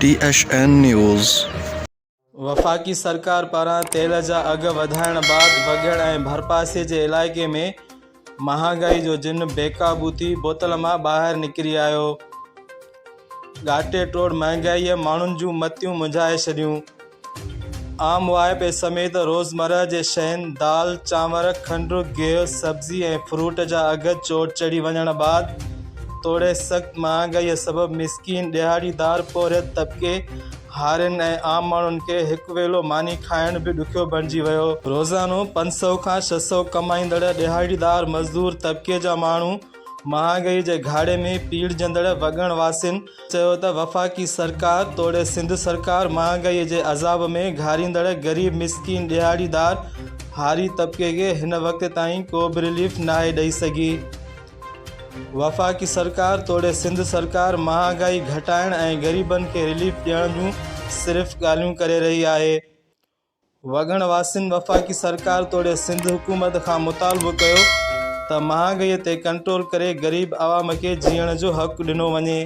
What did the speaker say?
THN news. वफ़ाक़ी सरकार पारां तेल जा अघ वधाइण बैदि वघड़ ऐं भरपासे जे इलाइक़े में महांगाई जो जिन बेकाबू थी बोतल मां ॿाहिरि निकिरी आयो। ॻाटे टोड़ महांगाईअ माण्हुनि जूं मतियूं मुंझाए छॾियूं। आम वाइपे समेत रोज़मर्रा जे शयुनि दाल चांवर खंडु गिहु सब्ज़ी ऐं फ्रूट जा अघ चोट चढ़ी वञण बैदि तोड़े सख़्त महांगाईअ सबबि मिस्कीन दिहाड़ीदार पोरियत तबिके हारियुनि ऐं आम माण्हुनि खे हिकु वेलो मानी खाइण बि ॾुखियो बणिजी वियो। रोज़ानो 500 खां 600 कमाईंदड़ दिहाड़ीदार मज़दूर तबिके जा माण्हू महांगाई जे घाड़े में पीड़जंदड़ वॻण वासियुनि चयो त वफ़ाक़ी सरकार तोड़े सिंध सरकार महांगाईअ जे अज़ाब में घारींदड़ गरीब मिस्कीन दिहाड़ीदार हारी तबिके खे हिन वक़्त ताईं को बि रिलीफ नाहे ॾेई सघी। वफ़ाक़ी सरकार तोड़े सिंध सरकार महांगाई घटाइण ऐं ग़रीबनि खे रिलीफ ॾियण जूं सिर्फ़ ॻाल्हियूं करे रही आहे। वॻण वासियुनि वफ़ाक़ी सरकार तोड़े सिंध हुकूमत खां मुतालबो कयो त महांगाईअ ते कंट्रोल करे ग़रीब आवाम खे जीअण जो हक़ ॾिनो वञे।